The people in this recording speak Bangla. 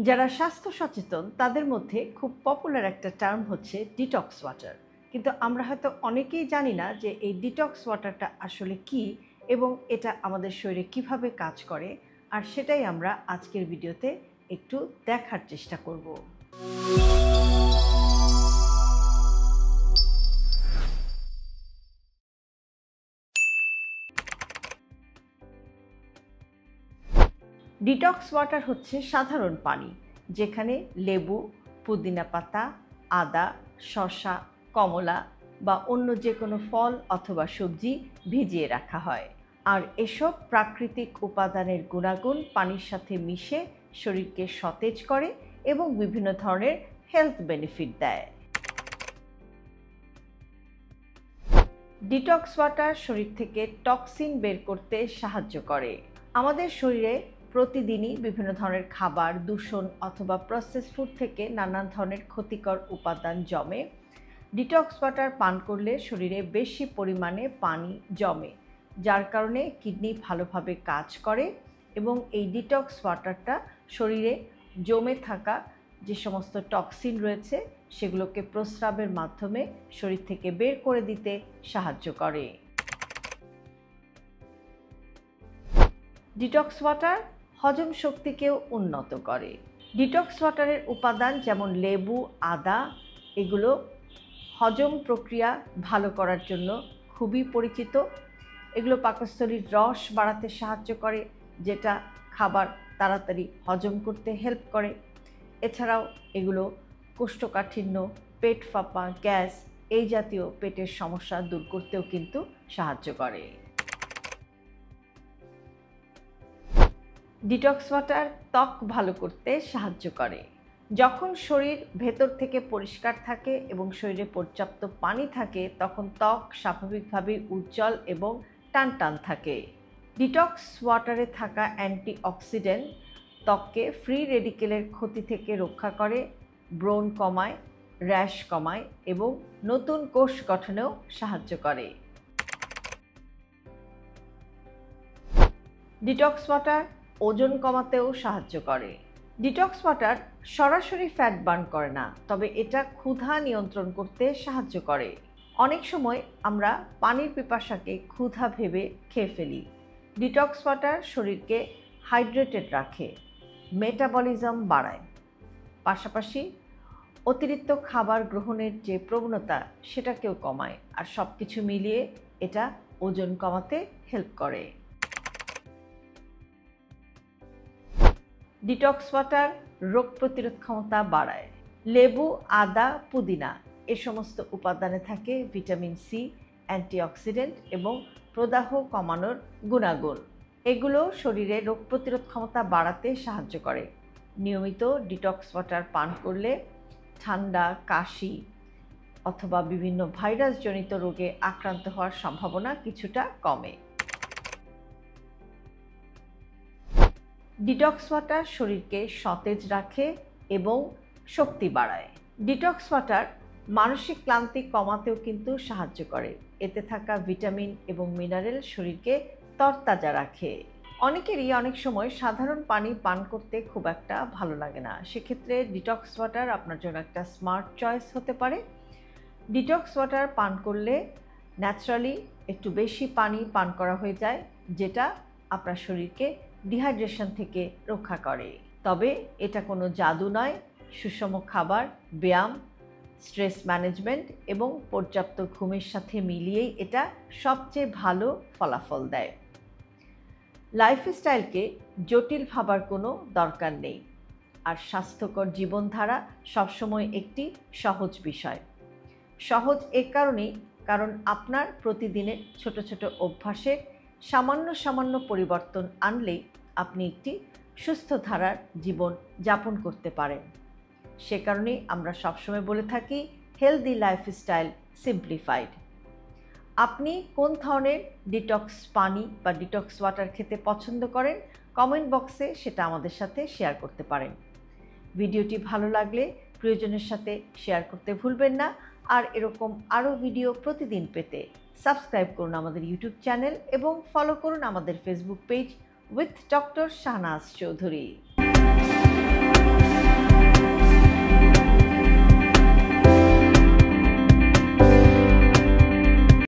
যারা স্বাস্থ্য সচেতন তাদের মধ্যে খুব পপুলার একটা টার্ম হচ্ছে ডিটক্স ওয়াটার, কিন্তু আমরা হয়তো অনেকেই জানি না যে এই ডিটক্স ওয়াটারটা আসলে কি এবং এটা আমাদের শরীরে কিভাবে কাজ করে। আর সেটাই আমরা আজকের ভিডিওতে একটু দেখার চেষ্টা করব। ডিটক্স ওয়াটার হচ্ছে সাধারণ পানি যেখানে লেবু, পুদিনা পাতা, আদা, শসা, কমলা বা অন্য যে কোনো ফল অথবা সবজি ভিজিয়ে রাখা হয়। আর এসব প্রাকৃতিক উপাদানের গুণাগুণ পানির সাথে মিশে শরীরকে সতেজ করে এবং বিভিন্ন ধরনের হেলথ বেনিফিট দেয়। ডিটক্স ওয়াটার শরীর থেকে টক্সিন বের করতে সাহায্য করে। আমাদের শরীরে প্রতিদিনই বিভিন্ন ধরনের খাবার, দূষণ অথবা প্রসেস ফুড থেকে নানান ধরনের ক্ষতিকর উপাদান জমে। ডিটক্স ওয়াটার পান করলে শরীরে বেশি পরিমাণে পানি জমে, যার কারণে কিডনি ভালোভাবে কাজ করে এবং এই ডিটক্স ওয়াটারটা শরীরে জমে থাকা যে সমস্ত টক্সিন রয়েছে সেগুলোকে প্রস্রাবের মাধ্যমে শরীর থেকে বের করে দিতে সাহায্য করে। ডিটক্স ওয়াটার হজম শক্তিকেও উন্নত করে। ডিটক্স ওয়াটারের উপাদান যেমন লেবু, আদা এগুলো হজম প্রক্রিয়া ভালো করার জন্য খুবই পরিচিত। এগুলো পাকস্থলীর রস বাড়াতে সাহায্য করে, যেটা খাবার তাড়াতাড়ি হজম করতে হেল্প করে। এছাড়াও এগুলো কোষ্ঠকাঠিন্য, পেট ফাঁপা, গ্যাস এই জাতীয় পেটের সমস্যা দূর করতেও কিন্তু সাহায্য করে। ডিটক্স ওয়াটার ত্বক ভালো করতে সাহায্য করে। যখন শরীর ভেতর থেকে পরিষ্কার থাকে এবং শরীরে পর্যাপ্ত পানি থাকে তখন ত্বক স্বাভাবিকভাবেই উজ্জ্বল এবং টানটান থাকে। ডিটক্স ওয়াটারে থাকা অ্যান্টিঅক্সিডেন্ট ত্বককে ফ্রি রেডিকেলের ক্ষতি থেকে রক্ষা করে, ব্রণ কমায়, র্যাশ কমায় এবং নতুন কোষ গঠনেও সাহায্য করে। ডিটক্স ওয়াটার ওজন কমাতেও সাহায্য করে। ডিটক্স ওয়াটার সরাসরি ফ্যাট বার্ন করে না, তবে এটা ক্ষুধা নিয়ন্ত্রণ করতে সাহায্য করে। অনেক সময় আমরা পানির পিপাসাকে ক্ষুধা ভেবে খেয়ে ফেলি। ডিটক্স ওয়াটার শরীরকে হাইড্রেটেড রাখে, মেটাবলিজম বাড়ায়, পাশাপাশি অতিরিক্ত খাবার গ্রহণের যে প্রবণতা সেটাকেও কমায়। আর সব কিছু মিলিয়ে এটা ওজন কমাতে হেল্প করে। ডিটক্স ওয়াটার রোগ প্রতিরোধ ক্ষমতা বাড়ায়। লেবু, আদা, পুদিনা এ সমস্ত উপাদানে থাকে ভিটামিন সি, অ্যান্টিঅক্সিডেন্ট এবং প্রদাহ কমানোর গুণাগুণ। এগুলো শরীরে রোগ প্রতিরোধ ক্ষমতা বাড়াতে সাহায্য করে। নিয়মিত ডিটক্স ওয়াটার পান করলে ঠান্ডা, কাশি অথবা বিভিন্ন ভাইরাসজনিত রোগে আক্রান্ত হওয়ার সম্ভাবনা কিছুটা কমে। ডিটক্স ওয়াটার শরীরকে সতেজ রাখে এবং শক্তি বাড়ায়। ডিটক্স ওয়াটার মানসিক ক্লান্তি কমাতেও কিন্তু সাহায্য করে। এতে থাকা ভিটামিন এবং মিনারেল শরীরকে তরতাজা রাখে। অনেকেরই অনেক সময় সাধারণ পানি পান করতে খুব একটা ভালো লাগে না, সেক্ষেত্রে ডিটক্স ওয়াটার আপনার জন্য একটা স্মার্ট চয়েস হতে পারে। ডিটক্স ওয়াটার পান করলে ন্যাচারালি একটু বেশি পানি পান করা হয়ে যায়, যেটা আপনার শরীরকে ডিহাইড্রেশন থেকে রক্ষা করে। তবে এটা কোনো জাদু নয়। সুষম খাবার, ব্যায়াম, স্ট্রেস ম্যানেজমেন্ট এবং পর্যাপ্ত ঘুমের সাথে মিলিয়েই এটা সবচেয়ে ভালো ফলাফল দেয়। লাইফস্টাইলকে জটিল ভাবার কোনো দরকার নেই, আর স্বাস্থ্যকর জীবনধারা সবসময় একটি সহজ বিষয়। সহজ এ কারণেই কারণ আপনার প্রতিদিনের ছোট ছোট অভ্যাসের সামান্য পরিবর্তন আনলেই আপনি একটি সুস্থ ধারার জীবন যাপন করতে পারেন। সে কারণেই আমরা সবসময় বলে থাকি হেলদি লাইফস্টাইল সিম্পলিফাইড। আপনি কোন ধরনের ডিটক্স পানি বা ডিটক্স ওয়াটার খেতে পছন্দ করেন কমেন্ট বক্সে সেটা আমাদের সাথে শেয়ার করতে পারেন। ভিডিওটি ভালো লাগলে প্রিয়জনের সাথে শেয়ার করতে ভুলবেন না। আর এরকম আরও ভিডিও প্রতিদিন পেতে সাবস্ক্রাইব করুন আমাদের ইউটিউব চ্যানেল এবং ফলো করুন আমাদের Facebook page with doctor Shahnaz Chowdhury.